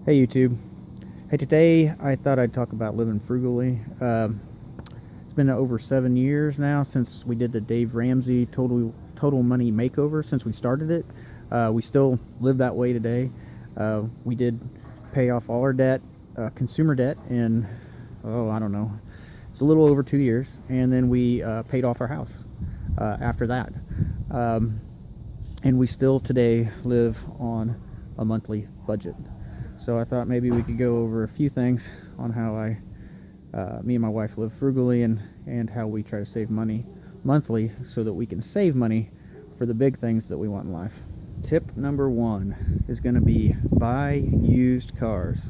Hey YouTube. Hey, today I thought I'd talk about living frugally. It's been over 7 years now since we did the Dave Ramsey Total Money Makeover. Since we started it, we still live that way today. We did pay off all our debt, consumer debt, in I don't know, it's a little over 2 years, and then we paid off our house after that. Um, and we still today live on a monthly budget. So I thought maybe we could go over a few things on how me and my wife live frugally, and how we try to save money monthly so that we can save money for the big things that we want in life. Tip number one is going to be buy used cars.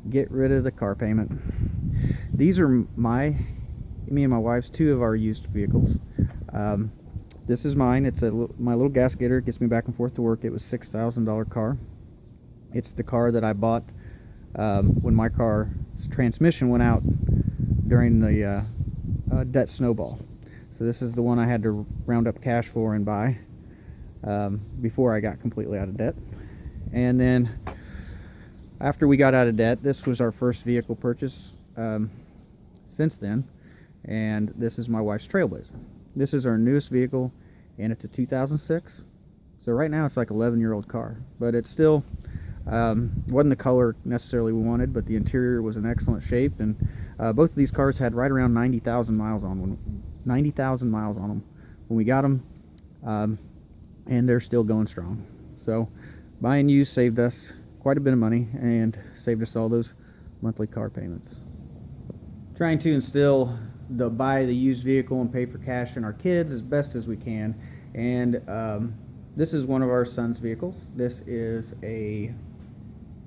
Get rid of the car payment. These are me and my wife's two of our used vehicles. This is mine. It's my little gas getter. It gets me back and forth to work. It was $6,000 car. It's the car that I bought when my car's transmission went out during the debt snowball. So this is the one I had to round up cash for and buy before I got completely out of debt. And then after we got out of debt, this was our first vehicle purchase since then. And this is my wife's Trailblazer. This is our newest vehicle, and it's a 2006. So right now it's like 11-year-old car, but it's still wasn't the color necessarily we wanted, but the interior was in excellent shape. And both of these cars had right around 90,000 miles on them when we got them, and they're still going strong. So buying used saved us quite a bit of money and saved us all those monthly car payments. Trying to instill the buy the used vehicle and pay for cash in our kids as best as we can. And this is one of our son's vehicles. This is a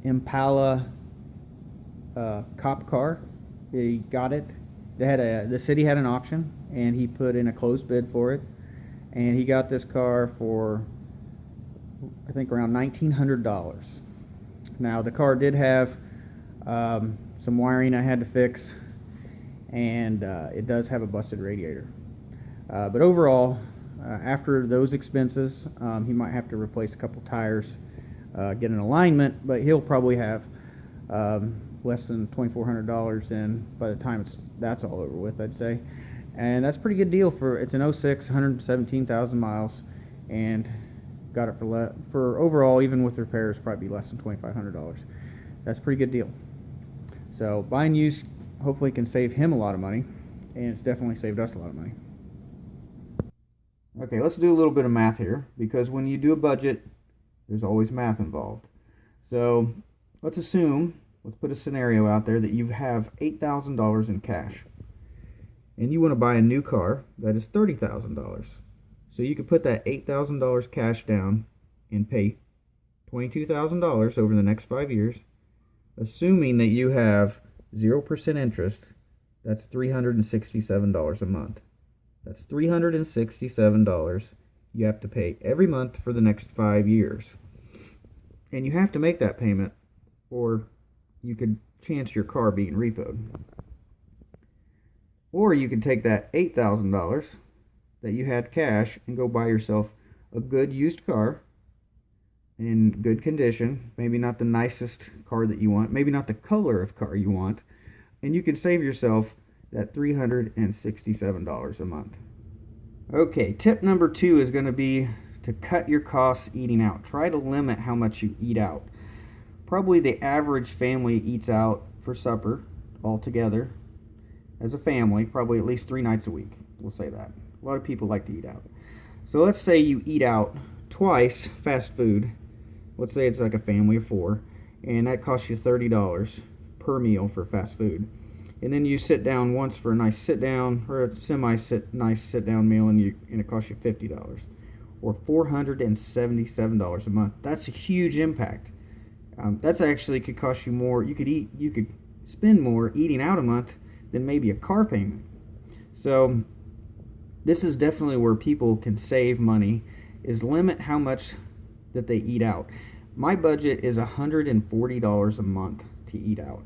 Impala cop car. He got it. The city had an auction, and he put in a closed bid for it. And he got this car for, I think, around $1,900. Now the car did have some wiring I had to fix, and it does have a busted radiator. But overall, after those expenses, he might have to replace a couple tires, get an alignment, but he'll probably have less than $2,400 in by the time that's all over with, I'd say. And that's a pretty good deal it's an 06, 117,000 miles, and got it for overall, even with repairs, probably less than $2,500. That's a pretty good deal. So buying used hopefully can save him a lot of money, and it's definitely saved us a lot of money. Okay, let's do a little bit of math here, because when you do a budget, there's always math involved. So let's put a scenario out there that you have $8,000 in cash, and you want to buy a new car that is $30,000. So you could put that $8,000 cash down and pay $22,000 over the next 5 years, assuming that you have 0% interest. That's $367 a month. That's $367 you have to pay every month for the next 5 years. And you have to make that payment, or you could chance your car being repoed. Or you could take that $8,000 that you had cash and go buy yourself a good used car in good condition, maybe not the nicest car that you want, maybe not the color of car you want, and you could save yourself that $367 a month. Okay, tip number 2 is going to be to cut your costs eating out. Try to limit how much you eat out. Probably the average family eats out for supper altogether as a family, probably at least 3 nights a week. We'll say that. A lot of people like to eat out. So let's say you eat out twice fast food. Let's say it's like a family of 4, and that costs you $30 per meal for fast food. And then you sit down once for a nice sit down, or a nice sit down meal, and it costs you $50 or $477 a month. That's a huge impact. That's actually could cost you more. You could spend more eating out a month than maybe a car payment. So this is definitely where people can save money, is limit how much that they eat out. My budget is $140 a month to eat out.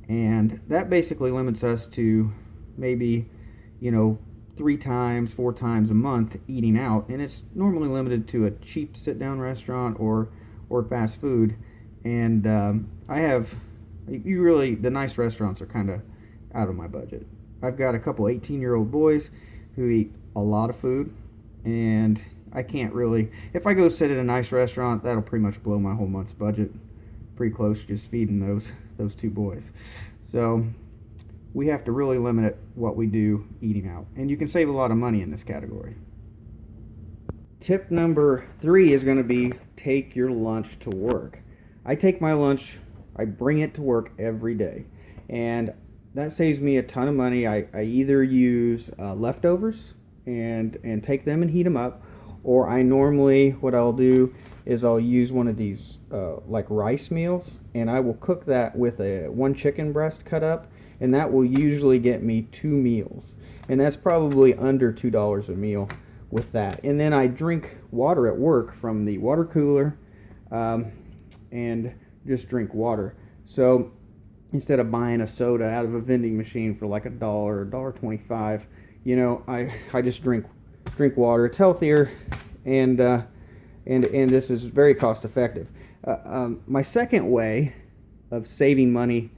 And that basically limits us to maybe, 3 times, 4 times a month eating out. And it's normally limited to a cheap sit-down restaurant or fast food. And the nice restaurants are kind of out of my budget. I've got a couple 18-year-old boys who eat a lot of food, and I can't really, if I go sit at a nice restaurant, that'll pretty much blow my whole month's budget. Pretty close just feeding those two boys. So we have to really limit what we do eating out. And you can save a lot of money in this category. Tip number 3 is going to be take your lunch to work. I take my lunch, I bring it to work every day. And that saves me a ton of money. I either use leftovers and take them and heat them up, or I normally, what I'll do is I'll use one of these like rice meals, and I will cook that with one chicken breast cut up, and that will usually get me 2 meals, and that's probably under $2 a meal with that. And then I drink water at work from the water cooler, and just drink water. So instead of buying a soda out of a vending machine for like $1.25, I just drink water. It's healthier, and this is very cost effective. My second way of saving money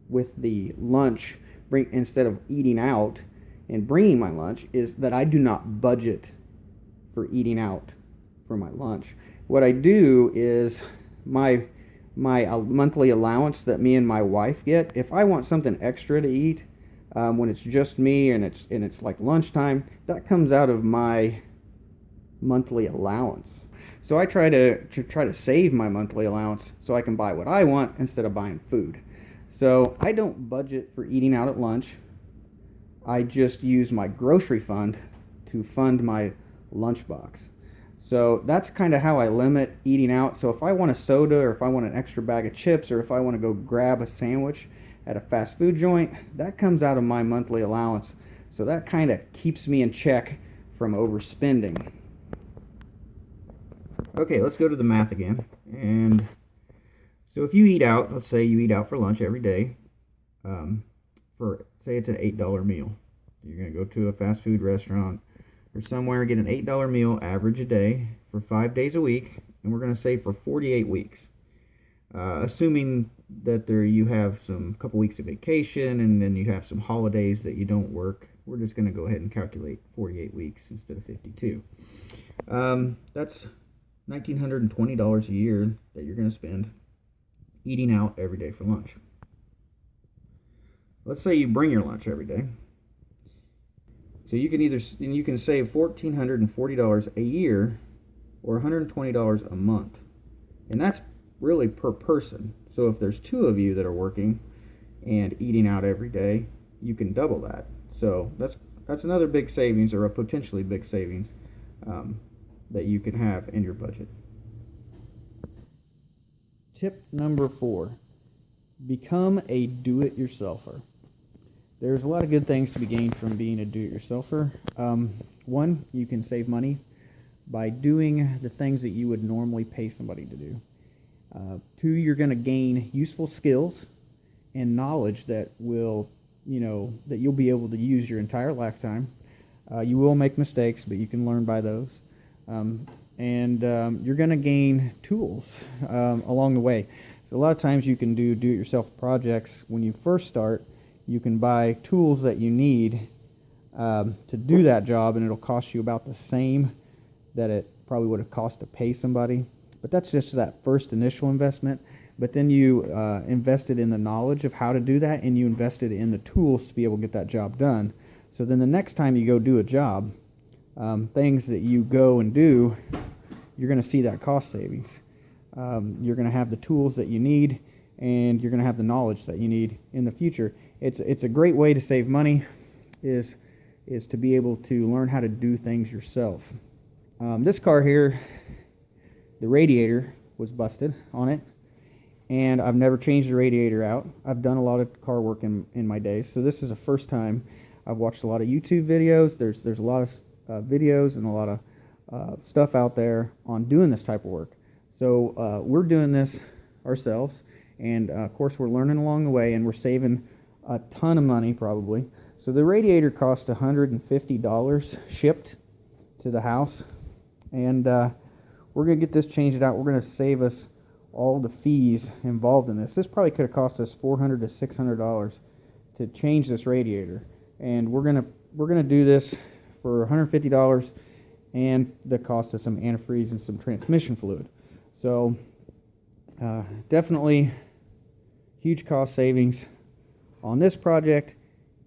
with the lunch, instead of eating out and bringing my lunch, is that I do not budget for eating out for my lunch. What I do is my monthly allowance that me and my wife get, if I want something extra to eat, when it's just me and it's like lunchtime, that comes out of my monthly allowance. So I try to save my monthly allowance so I can buy what I want instead of buying food. So I don't budget for eating out at lunch. I just use my grocery fund to fund my lunchbox. So that's kind of how I limit eating out. So if I want a soda, or if I want an extra bag of chips, or if I want to go grab a sandwich at a fast food joint, that comes out of my monthly allowance. So that kind of keeps me in check from overspending. Okay, let's go to the math again. And so if you eat out, let's say you eat out for lunch every day, say it's an $8 meal. You're going to go to a fast food restaurant or somewhere, get an $8 meal average a day for 5 days a week, and we're going to say for 48 weeks. Assuming that you have some couple weeks of vacation, and then you have some holidays that you don't work, we're just going to go ahead and calculate 48 weeks instead of 52. That's $1,920 a year that you're going to spend eating out every day for lunch. Let's say you bring your lunch every day. So you can save $1,440 a year, or $120 a month, and that's really per person. So if there's 2 of you that are working and eating out every day, you can double that. So that's another big savings, or a potentially big savings, that you can have in your budget. Tip number 4: become a do-it-yourselfer. There's a lot of good things to be gained from being a do-it-yourselfer. 1, you can save money by doing the things that you would normally pay somebody to do. 2, you're going to gain useful skills and knowledge that that you'll be able to use your entire lifetime. You will make mistakes, but you can learn by those. And you're going to gain tools along the way. So a lot of times you can do-it-yourself projects. When you first start, you can buy tools that you need to do that job, and it'll cost you about the same that it probably would have cost to pay somebody. But that's just that first initial investment. But then you invested in the knowledge of how to do that, and you invested in the tools to be able to get that job done. So then the next time you go do a job, things that you go and do, you're going to see that cost savings. You're going to have the tools that you need, and you're going to have the knowledge that you need in the future. It's a great way to save money, is to be able to learn how to do things yourself. This car here, the radiator was busted on it, and I've never changed the radiator out. I've done a lot of car work in my days, so this is the first time. I've watched a lot of YouTube videos. There's a lot of videos and a lot of stuff out there on doing this type of work. So we're doing this ourselves, and of course we're learning along the way, and we're saving a ton of money probably. So the radiator cost $150 shipped to the house, and we're going to get this changed out. We're going to save us all the fees involved in this. This probably could have cost us $400 to $600 to change this radiator, and we're gonna do this for $150 and the cost of some antifreeze and some transmission fluid. So definitely huge cost savings on this project,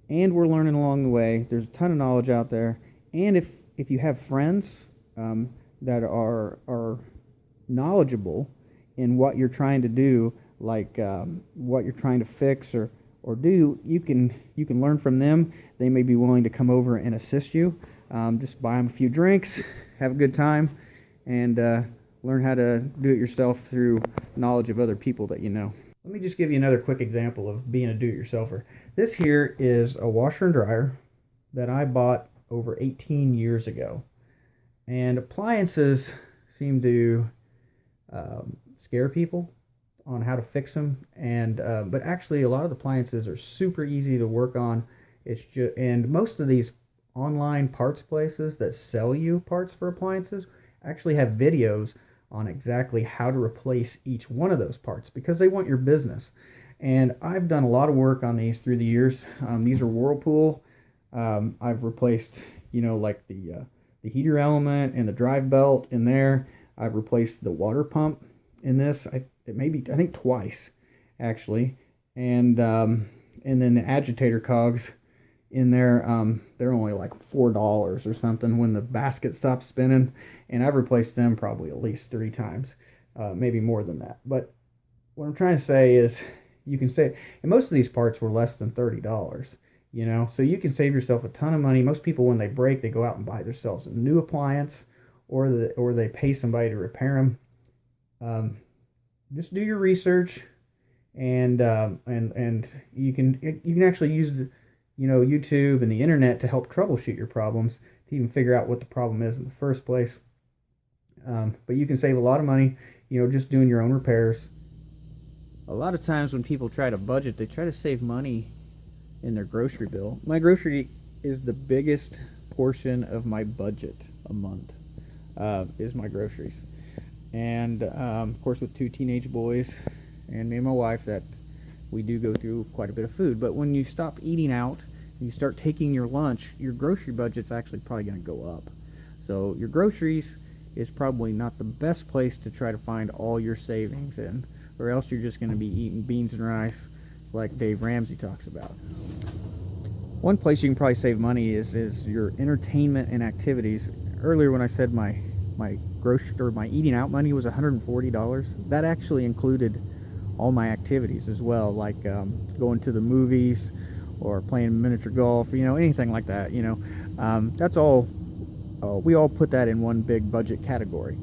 and we're learning along the way. There's a ton of knowledge out there, and if you have friends that are knowledgeable in what you're trying to do, like what you're trying to fix or do, you can learn from them. They may be willing to come over and assist you. Just buy them a few drinks, have a good time, and learn how to do it yourself through knowledge of other people that you know. Let me just give you another quick example of being a do-it-yourselfer. This here is a washer and dryer that I bought over 18 years ago. And appliances seem to scare people on how to fix them, and but actually a lot of the appliances are super easy to work on. And most of these online parts places that sell you parts for appliances actually have videos on exactly how to replace each one of those parts, because they want your business. And I've done a lot of work on these through the years. These are Whirlpool. I've replaced, like the heater element and the drive belt in there. I've replaced the water pump in this. I think twice, actually. And then the agitator cogs in there, they're only like $4 or something when the basket stops spinning, and I've replaced them probably at least 3 times, maybe more than that. But what I'm trying to say is, you can save, and most of these parts were less than $30, so you can save yourself a ton of money. Most people, when they break, they go out and buy themselves a new appliance, or they pay somebody to repair them. Just do your research, and you can actually use YouTube and the internet to help troubleshoot your problems, to even figure out what the problem is in the first place. But you can save a lot of money, just doing your own repairs. A lot of times when people try to budget, they try to save money in their grocery bill. My grocery is the biggest portion of my budget a month, is my groceries. And of course, with 2 teenage boys and me and my wife, that we do go through quite a bit of food. But when you stop eating out and you start taking your lunch, your grocery budget's actually probably going to go up. So your groceries is probably not the best place to try to find all your savings in, or else you're just going to be eating beans and rice like Dave Ramsey talks about. One place you can probably save money is your entertainment and activities. Earlier when I said my grocery or my eating out money was $140, that actually included all my activities as well, like going to the movies or playing miniature golf, anything like that. That's all. We all put that in one big budget category.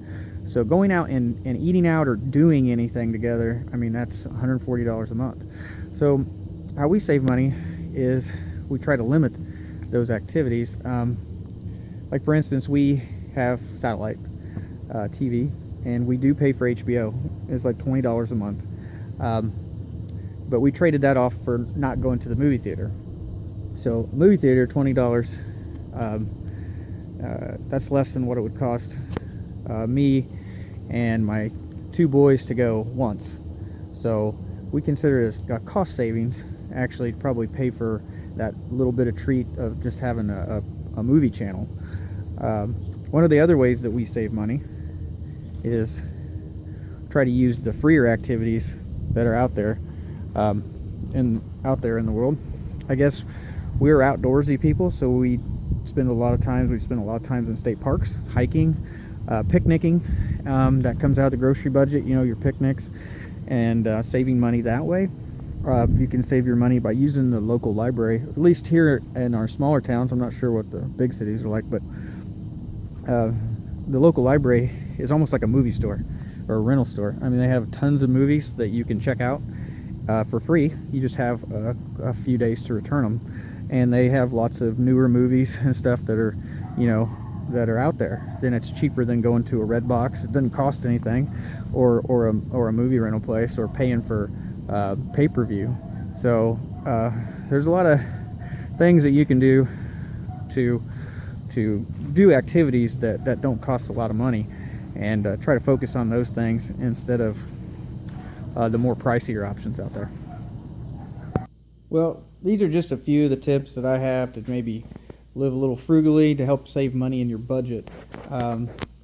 So going out and eating out or doing anything together, that's $140 a month. So how we save money is we try to limit those activities. Like for instance, we have satellite TV, and we do pay for HBO. It's like $20 a month. But we traded that off for not going to the movie theater. So movie theater, $20. That's less than what it would cost me and my 2 boys to go once. So we consider it a cost savings, actually, to probably pay for that little bit of treat of just having a movie channel. One of the other ways that we save money is try to use the freer activities that are out there in the world. I guess we're outdoorsy people, so we spend a lot of times in state parks, hiking, picnicking. That comes out of the grocery budget, your picnics, and saving money that way. You can save your money by using the local library, at least here in our smaller towns. I'm not sure what the big cities are like, but the local library is almost like a movie store or a rental store. They have tons of movies that you can check out for free. You just have a few days to return them, and they have lots of newer movies and stuff that are out there. Then it's cheaper than going to a red box. It doesn't cost anything, or a movie rental place, or paying for pay-per-view. So there's a lot of things that you can do to do activities that don't cost a lot of money, and try to focus on those things instead of the more pricier options out there. Well, these are just a few of the tips that I have to maybe live a little frugally to help save money in your budget.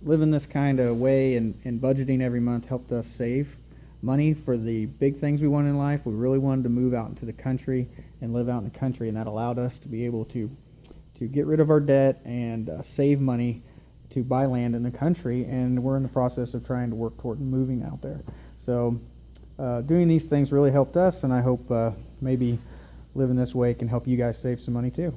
Living this kind of way and budgeting every month helped us save money for the big things we want in life. We really wanted to move out into the country and live out in the country, and that allowed us to be able to get rid of our debt and save money to buy land in the country, and we're in the process of trying to work toward moving out there. So doing these things really helped us, and I hope maybe living this way can help you guys save some money too.